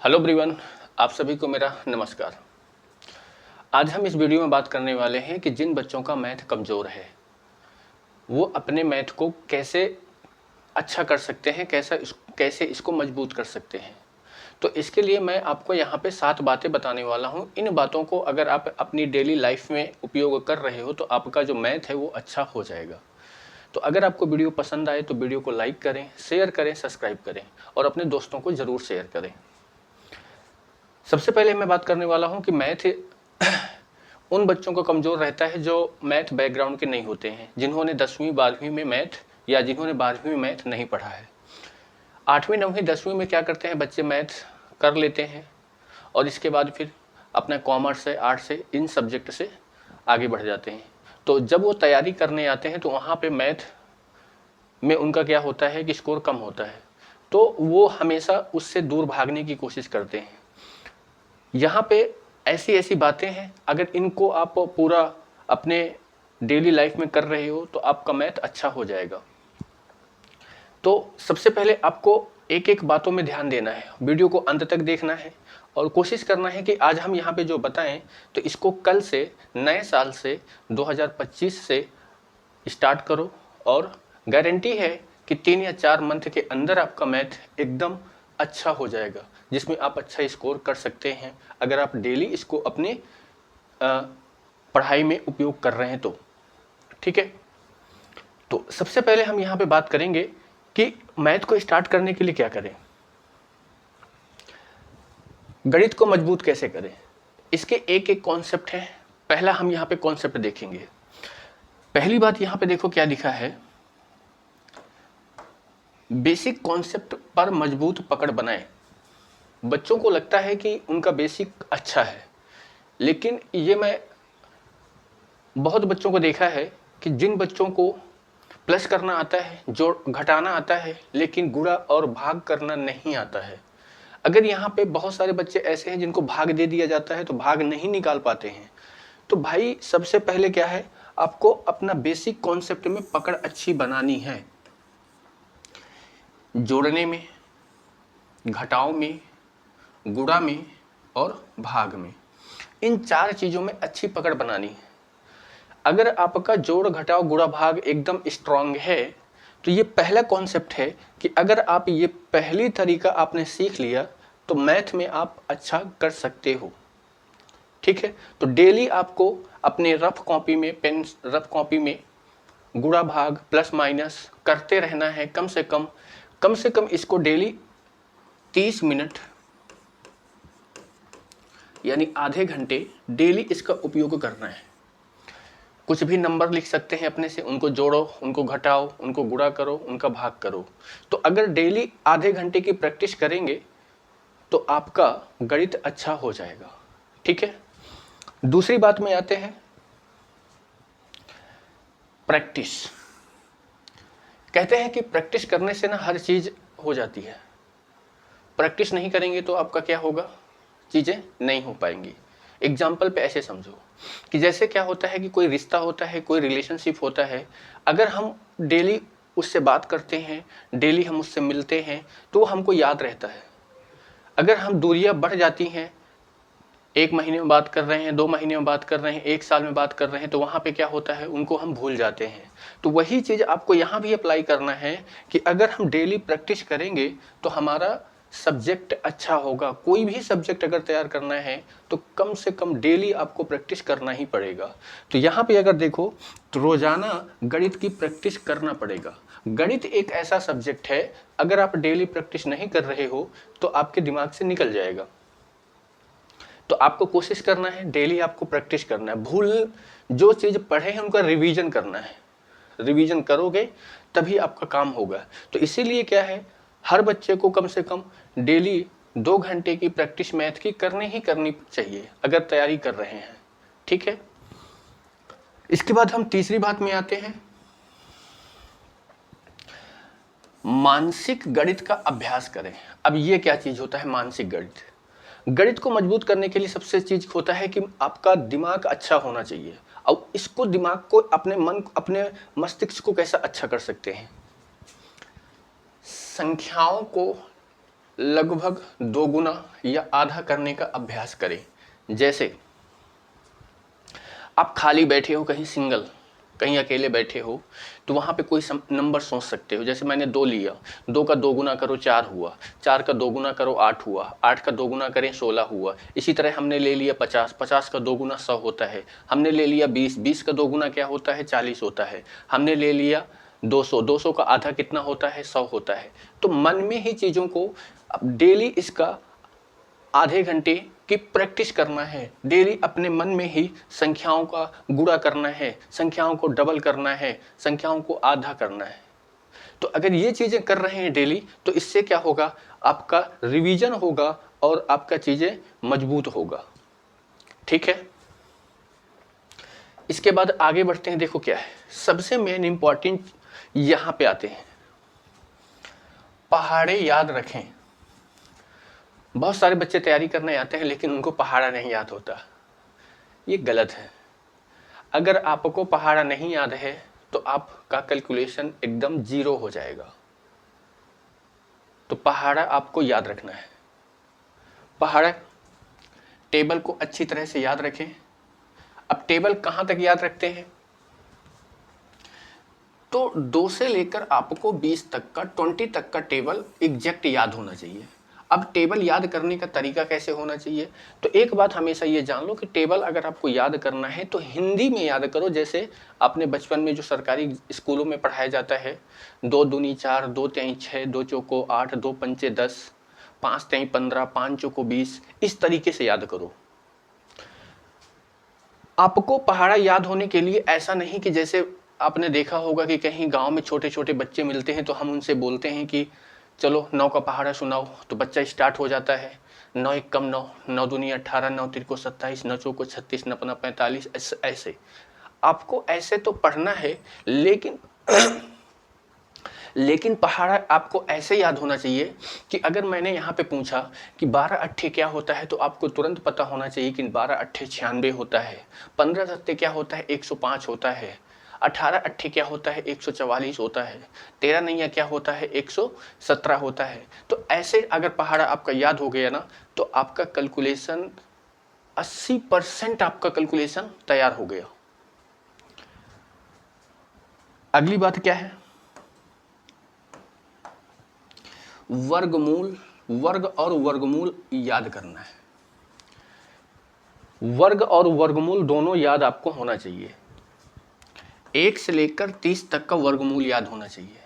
Hello everyone, आप सभी को मेरा नमस्कार। आज हम इस वीडियो में बात करने वाले हैं कि जिन बच्चों का मैथ कमज़ोर है वो अपने मैथ को कैसे अच्छा कर सकते हैं, कैसे इसको मजबूत कर सकते हैं। तो इसके लिए मैं आपको यहाँ पे 7 बातें बताने वाला हूँ। इन बातों को अगर आप अपनी डेली लाइफ में उपयोग कर रहे हो तो आपका जो मैथ है वो अच्छा हो जाएगा। तो अगर आपको वीडियो पसंद आए तो वीडियो को लाइक करें, शेयर करें, सब्सक्राइब करें और अपने दोस्तों को ज़रूर शेयर करें। सबसे पहले मैं बात करने वाला हूँ कि मैथ उन बच्चों को कमज़ोर रहता है जो मैथ बैकग्राउंड के नहीं होते हैं, जिन्होंने 10वीं 12वीं में मैथ या जिन्होंने 12वीं में मैथ नहीं पढ़ा है। 8वीं 9वीं 10वीं में क्या करते हैं बच्चे, मैथ कर लेते हैं और इसके बाद फिर अपना कॉमर्स से, आर्ट्स से, इन सब्जेक्ट से आगे बढ़ जाते हैं। तो जब वो तैयारी करने आते हैं तो वहाँ पे मैथ में उनका क्या होता है कि स्कोर कम होता है, तो वो हमेशा उससे दूर भागने की कोशिश करते हैं। यहाँ पे ऐसी ऐसी बातें हैं, अगर इनको आप पूरा अपने डेली लाइफ में कर रहे हो तो आपका मैथ अच्छा हो जाएगा। तो सबसे पहले आपको एक एक बातों में ध्यान देना है, वीडियो को अंत तक देखना है और कोशिश करना है कि आज हम यहाँ पे जो बताएं तो इसको कल से, नए साल से 2025 से स्टार्ट करो और गारंटी है कि 3 या 4 मंथ के अंदर आपका मैथ एकदम अच्छा हो जाएगा, जिसमें आप अच्छा स्कोर कर सकते हैं अगर आप डेली इसको अपने पढ़ाई में उपयोग कर रहे हैं तो। ठीक है, तो सबसे पहले हम यहाँ पे बात करेंगे कि मैथ को स्टार्ट करने के लिए क्या करें, गणित को मजबूत कैसे करें। इसके एक एक कॉन्सेप्ट है। पहला हम यहाँ पे कॉन्सेप्ट देखेंगे। पहली बात यहाँ पे देखो क्या लिखा है, बेसिक कॉन्सेप्ट पर मजबूत पकड़ बनाएं। बच्चों को लगता है कि उनका बेसिक अच्छा है, लेकिन ये मैं बहुत बच्चों को देखा है कि जिन बच्चों को प्लस करना आता है, जोड़ घटाना आता है, लेकिन गुणा और भाग करना नहीं आता है। अगर यहाँ पे बहुत सारे बच्चे ऐसे हैं जिनको भाग दे दिया जाता है तो भाग नहीं निकाल पाते हैं। तो भाई सबसे पहले क्या है, आपको अपना बेसिक कॉन्सेप्ट में पकड़ अच्छी बनानी है। जोड़ने में, घटाव में, गुणा में और भाग में, इन 4 चीज़ों में अच्छी पकड़ बनानी है। अगर आपका जोड़ घटाव गुणा भाग एकदम स्ट्रांग है तो ये पहला कॉन्सेप्ट है कि अगर आप ये पहली तरीका आपने सीख लिया तो मैथ में आप अच्छा कर सकते हो। ठीक है, तो डेली आपको अपने रफ कॉपी में, पेन रफ कॉपी में गुणा भाग प्लस माइनस करते रहना है। कम से कम इसको डेली 30 मिनट यानी आधे घंटे डेली इसका उपयोग करना है। कुछ भी नंबर लिख सकते हैं अपने से, उनको जोड़ो, उनको घटाओ, उनको गुणा करो, उनका भाग करो। तो अगर डेली आधे घंटे की प्रैक्टिस करेंगे तो आपका गणित अच्छा हो जाएगा। ठीक है, दूसरी बात में आते हैं, प्रैक्टिस। कहते हैं कि प्रैक्टिस करने से ना हर चीज हो जाती है। प्रैक्टिस नहीं करेंगे तो आपका क्या होगा, चीजें नहीं हो पाएंगी। एग्जाम्पल पे ऐसे समझो कि जैसे क्या होता है कि कोई रिश्ता होता है, कोई रिलेशनशिप होता है, अगर हम डेली उससे बात करते हैं, डेली हम उससे मिलते हैं तो हमको याद रहता है। अगर हम दूरियां बढ़ जाती हैं, 1 महीने में बात कर रहे हैं, 2 महीने में बात कर रहे हैं, 1 साल में बात कर रहे हैं, तो वहाँ पे क्या होता है, उनको हम भूल जाते हैं। तो वही चीज़ आपको यहाँ भी अप्लाई करना है कि अगर हम डेली प्रैक्टिस करेंगे तो हमारा सब्जेक्ट अच्छा होगा। कोई भी सब्जेक्ट अगर तैयार करना है तो कम से कम डेली आपको प्रैक्टिस करना ही पड़ेगा। तो यहाँ पे अगर देखो तो रोजाना गणित की प्रैक्टिस करना पड़ेगा। गणित एक ऐसा सब्जेक्ट है, अगर आप डेली प्रैक्टिस नहीं कर रहे हो तो आपके दिमाग से निकल जाएगा। तो आपको कोशिश करना है, डेली आपको प्रैक्टिस करना है। जो चीज़ पढ़े हैं उनका रिवीजन करना है। रिवीजन करोगे तभी आपका काम होगा। तो इसीलिए क्या है, हर बच्चे को कम से कम डेली 2 घंटे की प्रैक्टिस मैथ की करनी चाहिए अगर तैयारी कर रहे हैं। ठीक है, इसके बाद हम तीसरी बात में आते हैं, मानसिक गणित का अभ्यास करें। अब ये क्या चीज होता है मानसिक गणित? गणित को मजबूत करने के लिए सबसे चीज होता है कि आपका दिमाग अच्छा होना चाहिए। और इसको, दिमाग को, अपने मस्तिष्क को कैसा अच्छा कर सकते हैं, संख्याओं को लगभग 2 गुना या आधा करने का अभ्यास करें। जैसे आप खाली बैठे हो कहीं सिंगल, कहीं अकेले बैठे हो, तो वहाँ पे कोई नंबर सोच सकते हो। जैसे मैंने 2 लिया, 2 का 2 गुना करो 4 हुआ, 4 का 2 गुना करो 8 हुआ, 8 का 2 गुना करें 16 हुआ। इसी तरह हमने ले लिया 50, 50 का 2 गुना 100 होता है। हमने ले लिया 20, 20 का 2 गुना क्या होता है 40 होता है। हमने ले लिया 200, 200 का आधा कितना होता है 100 होता है। तो मन में ही चीज़ों को डेली इसका आधे घंटे की प्रैक्टिस करना है। डेली अपने मन में ही संख्याओं का गुणा करना है, संख्याओं को डबल करना है, संख्याओं को आधा करना है। तो अगर ये चीजें कर रहे हैं डेली, तो इससे क्या होगा, आपका रिवीजन होगा और आपका चीजें मजबूत होगा। ठीक है, इसके बाद आगे बढ़ते हैं। देखो क्या है, सबसे मेन इंपॉर्टेंट यहां पे आते हैं, पहाड़े याद रखें। बहुत सारे बच्चे तैयारी करने आते हैं लेकिन उनको पहाड़ा नहीं याद होता। ये गलत है। अगर आपको पहाड़ा नहीं याद है तो आपका कैलकुलेशन एकदम 0 हो जाएगा। तो पहाड़ा आपको याद रखना है। पहाड़ा टेबल को अच्छी तरह से याद रखें। अब टेबल कहां तक याद रखते हैं, तो 2 से लेकर आपको 20 तक का, 20 तक का टेबल एग्जैक्ट याद होना चाहिए। अब टेबल याद करने का तरीका कैसे होना चाहिए, तो एक बात हमेशा ये जान लो कि टेबल अगर आपको याद करना है तो हिंदी में याद करो। जैसे आपने बचपन में जो सरकारी स्कूलों में पढ़ाया जाता है, 2 दूनी 4, 2 तेई 6, 2 चौको 8, 2 पंचे 10, 5 तेई 15, 5 चौको 20, इस तरीके से याद करो। आपको पहाड़ा याद होने के लिए ऐसा नहीं कि जैसे आपने देखा होगा कि कहीं गांव में छोटे छोटे बच्चे मिलते हैं तो हम उनसे बोलते हैं कि चलो 9 का पहाड़ा सुनाओ, तो बच्चा स्टार्ट हो जाता है। 9 एक कम 9, 9 दूनी 18, 9 तिरको 27, 9 चौको 36, 9 पना 45, ऐसे आपको ऐसे तो पढ़ना है। लेकिन पहाड़ा आपको ऐसे याद होना चाहिए कि अगर मैंने यहाँ पे पूछा कि 12 अट्ठे क्या होता है, तो आपको तुरंत पता होना चाहिए कि 12 अट्ठे 96 होता है। 15 सत्ते क्या होता है 105 होता है। 18 अट्ठे क्या होता है 144 होता है। 13 नैया क्या होता है 117 होता है। तो ऐसे अगर पहाड़ा आपका याद हो गया ना, तो आपका कैलकुलेशन 80% आपका कैलकुलेशन तैयार हो गया। अगली बात क्या है, वर्गमूल। वर्ग और वर्गमूल याद करना है। वर्ग और वर्गमूल दोनों याद आपको होना चाहिए। 1 से लेकर 30 तक का वर्गमूल याद होना चाहिए।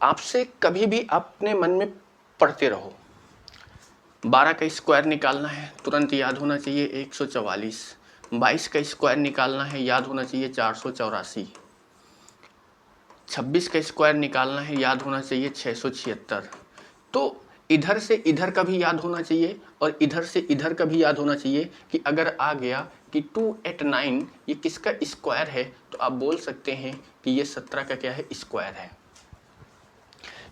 आपसे कभी भी अपने मन में पढ़ते रहो। 12 का स्क्वायर निकालना है, तुरंत याद होना चाहिए 144। 22 का स्क्वायर निकालना है, याद होना चाहिए 484। 26 का स्क्वायर निकालना है, याद होना चाहिए 676। तो इधर से इधर का भी याद होना चाहिए और इधर से इधर का भी याद होना चाहिए कि अगर आ गया कि 289 ये किसका स्क्वायर है, तो आप बोल सकते हैं कि ये 17 का क्या है स्क्वायर है।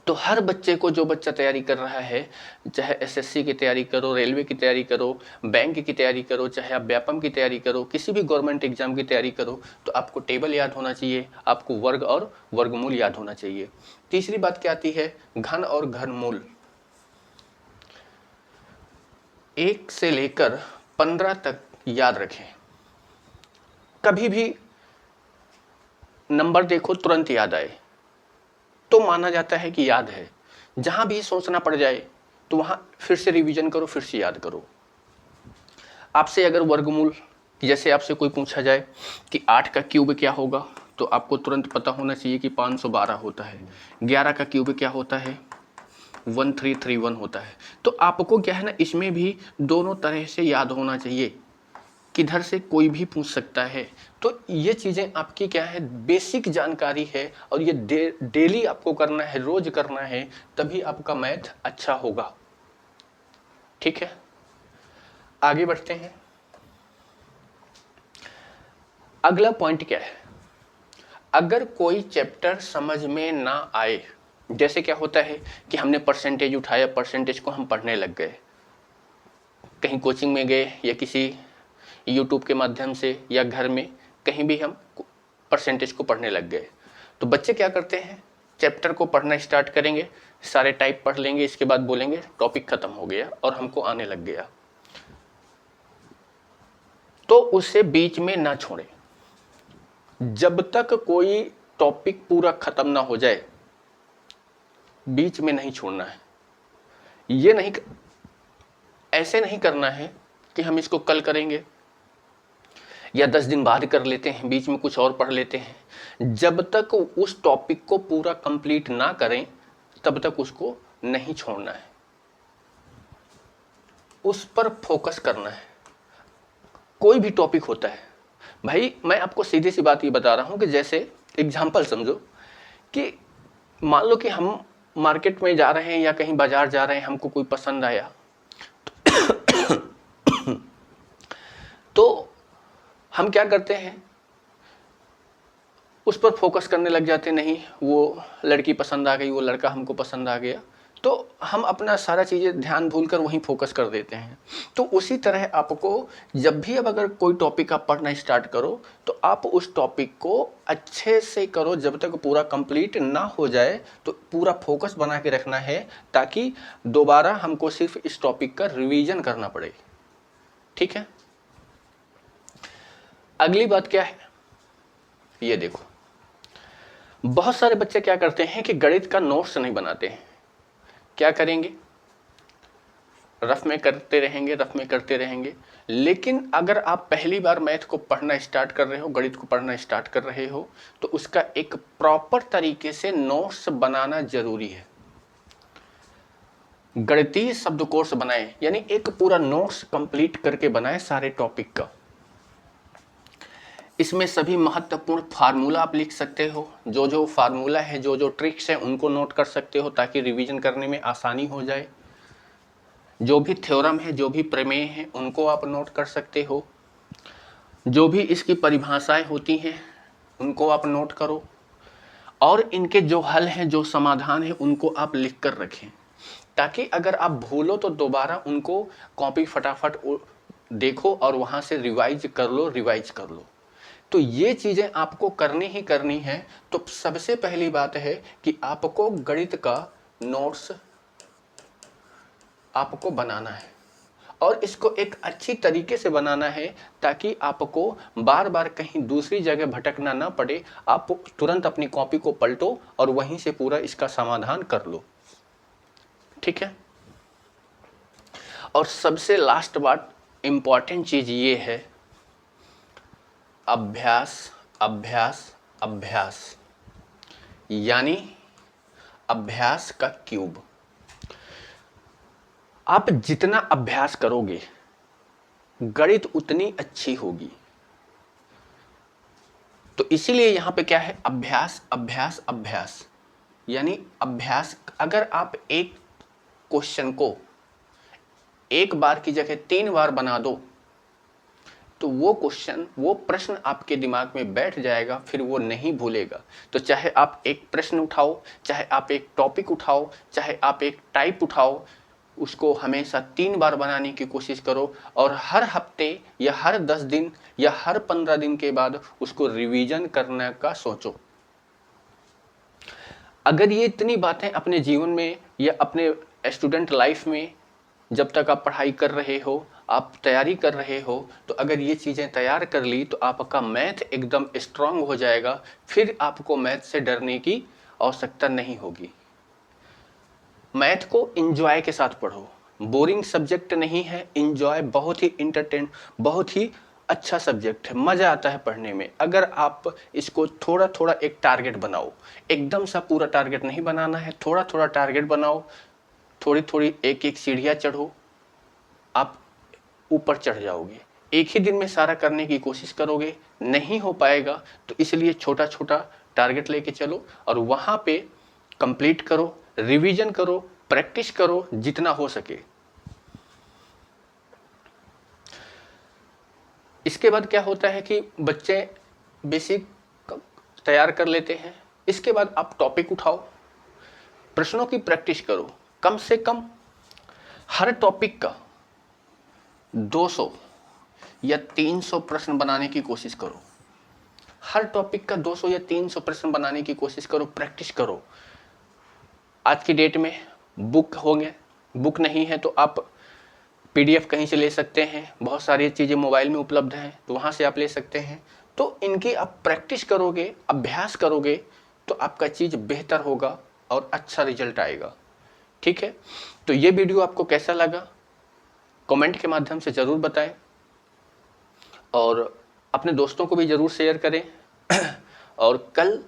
तो हर बच्चे को, जो बच्चा तैयारी कर रहा है, चाहे एसएससी की तैयारी करो, रेलवे की तैयारी करो, बैंक की तैयारी करो, चाहे आप व्यापम की तैयारी करो, किसी भी गवर्नमेंट एग्जाम की तैयारी करो, तो आपको टेबल याद होना चाहिए, आपको वर्ग और वर्गमूल याद होना चाहिए। तीसरी बात क्या आती है, घन और घनमूल। 1 से लेकर 15 तक याद रखें। कभी भी नंबर देखो तुरंत याद आए तो माना जाता है कि याद है। जहां भी सोचना पड़ जाए तो वहां फिर से रिवीजन करो, फिर से याद करो। आपसे अगर वर्गमूल, जैसे आपसे कोई पूछा जाए कि 8 का क्यूब क्या होगा, तो आपको तुरंत पता होना चाहिए कि 512 होता है। 11 का क्यूब क्या होता है 1331 होता है। तो आपको क्या है ना, इसमें भी दोनों तरह से याद होना चाहिए, किधर से कोई भी पूछ सकता है। तो ये चीज़ें आपकी क्या है, बेसिक जानकारी है और ये डेली आपको करना है, रोज करना है, तभी आपका मैथ अच्छा होगा। ठीक है, आगे बढ़ते हैं। अगला पॉइंट क्या है, अगर कोई चैप्टर समझ में ना आए, जैसे क्या होता है कि हमने परसेंटेज उठाया, परसेंटेज को हम पढ़ने लग गए, कहीं कोचिंग में गए या किसी यूट्यूब के माध्यम से या घर में कहीं भी हम परसेंटेज को पढ़ने लग गए। तो बच्चे क्या करते हैं, चैप्टर को पढ़ना स्टार्ट करेंगे, सारे टाइप पढ़ लेंगे, इसके बाद बोलेंगे टॉपिक खत्म हो गया और हमको आने लग गया। तो उसे बीच में ना छोड़े, जब तक कोई टॉपिक पूरा खत्म ना हो जाए बीच में नहीं छोड़ना है। ये नहीं, ऐसे नहीं करना है कि हम इसको कल करेंगे या 10 दिन बाद कर लेते हैं, बीच में कुछ और पढ़ लेते हैं। जब तक उस टॉपिक को पूरा कंप्लीट ना करें तब तक उसको नहीं छोड़ना है, उस पर फोकस करना है। कोई भी टॉपिक होता है भाई, मैं आपको सीधी सी बात ये बता रहा हूं कि जैसे एग्जाम्पल समझो कि मान लो कि हम मार्केट में जा रहे हैं या कहीं बाजार जा रहे हैं, हमको कोई पसंद आया तो हम क्या करते हैं, उस पर फोकस करने लग जाते। नहीं, वो लड़की पसंद आ गई, वो लड़का हमको पसंद आ गया, तो हम अपना सारा चीज़ें ध्यान भूलकर वहीं फोकस कर देते हैं। तो उसी तरह आपको जब भी अब अगर कोई टॉपिक आप पढ़ना स्टार्ट करो तो आप उस टॉपिक को अच्छे से करो, जब तक पूरा कंप्लीट ना हो जाए तो पूरा फोकस बना के रखना है, ताकि दोबारा हमको सिर्फ इस टॉपिक का रिवीजन करना पड़े। ठीक है, अगली बात क्या है, ये देखो, बहुत सारे बच्चे क्या करते हैं कि गणित का नोट्स नहीं बनाते हैं। क्या करेंगे, रफ में करते रहेंगे, रफ में करते रहेंगे। लेकिन अगर आप पहली बार मैथ को पढ़ना स्टार्ट कर रहे हो, गणित को पढ़ना स्टार्ट कर रहे हो, तो उसका एक प्रॉपर तरीके से नोट्स बनाना जरूरी है। गणितीय शब्दकोश बनाएं, यानी एक पूरा नोट्स कंप्लीट करके बनाएं सारे टॉपिक का। इसमें सभी महत्वपूर्ण फार्मूला आप लिख सकते हो, जो जो फार्मूला है, जो जो ट्रिक्स हैं उनको नोट कर सकते हो ताकि रिवीजन करने में आसानी हो जाए। जो भी थ्योरम है, जो भी प्रमेय है, उनको आप नोट कर सकते हो। जो भी इसकी परिभाषाएं होती हैं उनको आप नोट करो, और इनके जो हल हैं, जो समाधान है, उनको आप लिख कर रखें, ताकि अगर आप भूलो तो दोबारा उनको कॉपी फटाफट देखो और वहां से रिवाइज कर लो। तो ये चीजें आपको करनी ही करनी है। तो सबसे पहली बात है कि आपको गणित का नोट्स आपको बनाना है, और इसको एक अच्छी तरीके से बनाना है ताकि आपको बार बार कहीं दूसरी जगह भटकना ना पड़े। आप तुरंत अपनी कॉपी को पलटो और वहीं से पूरा इसका समाधान कर लो। ठीक है, और सबसे लास्ट बात, इंपॉर्टेंट चीज ये है, अभ्यास अभ्यास अभ्यास, यानी अभ्यास का क्यूब। आप जितना अभ्यास करोगे गणित उतनी अच्छी होगी। तो इसीलिए यहां पे क्या है, अभ्यास अभ्यास अभ्यास, यानी अभ्यास। अगर आप एक क्वेश्चन को एक बार की जगह 3 बार बना दो तो वो क्वेश्चन, वो प्रश्न आपके दिमाग में बैठ जाएगा, फिर वो नहीं भूलेगा। तो चाहे आप एक प्रश्न उठाओ, चाहे आप एक टॉपिक उठाओ, चाहे आप एक टाइप उठाओ, उसको हमेशा 3 बार बनाने की कोशिश करो, और हर हफ्ते या हर 10 दिन या हर 15 दिन के बाद उसको रिवीजन करने का सोचो। अगर ये इतनी बातें अपने जीवन में या अपने स्टूडेंट लाइफ में, जब तक आप पढ़ाई कर रहे हो, आप तैयारी कर रहे हो, तो अगर ये चीज़ें तैयार कर ली तो आपका मैथ एकदम स्ट्रांग हो जाएगा। फिर आपको मैथ से डरने की आवश्यकता नहीं होगी। मैथ को एंजॉय के साथ पढ़ो, बोरिंग सब्जेक्ट नहीं है, एंजॉय, बहुत ही इंटरटेन, बहुत ही अच्छा सब्जेक्ट है, मज़ा आता है पढ़ने में। अगर आप इसको थोड़ा थोड़ा एक टारगेट बनाओ, एकदम सा पूरा टारगेट नहीं बनाना है, थोड़ा थोड़ा टारगेट बनाओ, थोड़ी थोड़ी एक एक सीढ़ियाँ चढ़ो, आप ऊपर चढ़ जाओगे। एक ही दिन में सारा करने की कोशिश करोगे, नहीं हो पाएगा। तो इसलिए छोटा छोटा टारगेट लेके चलो और वहां पे कंप्लीट करो, रिवीजन करो, प्रैक्टिस करो जितना हो सके। इसके बाद क्या होता है कि बच्चे बेसिक तैयार कर लेते हैं। इसके बाद आप टॉपिक उठाओ, प्रश्नों की प्रैक्टिस करो, कम से कम हर टॉपिक का 200 या 300 प्रश्न बनाने की कोशिश करो। हर टॉपिक का 200 या 300 प्रश्न बनाने की कोशिश करो, प्रैक्टिस करो। आज की डेट में बुक होंगे, बुक नहीं है तो आप PDF कहीं से ले सकते हैं, बहुत सारी चीज़ें मोबाइल में उपलब्ध हैं तो वहाँ से आप ले सकते हैं। तो इनकी आप प्रैक्टिस करोगे, अभ्यास करोगे तो आपका चीज़ बेहतर होगा और अच्छा रिजल्ट आएगा। ठीक है, तो ये वीडियो आपको कैसा लगा कमेंट के माध्यम से ज़रूर बताएं और अपने दोस्तों को भी ज़रूर शेयर करें। और कल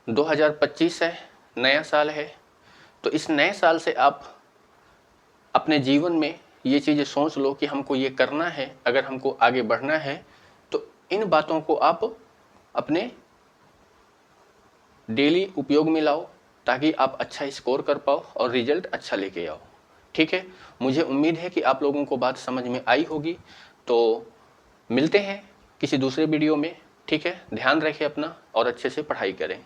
2025 है, नया साल है, तो इस नए साल से आप अपने जीवन में ये चीज़ें सोच लो कि हमको ये करना है, अगर हमको आगे बढ़ना है तो इन बातों को आप अपने डेली उपयोग में लाओ ताकि आप अच्छा स्कोर कर पाओ और रिजल्ट अच्छा लेके आओ। ठीक है, मुझे उम्मीद है कि आप लोगों को बात समझ में आई होगी। तो मिलते हैं किसी दूसरे वीडियो में। ठीक है, ध्यान रखें अपना और अच्छे से पढ़ाई करें।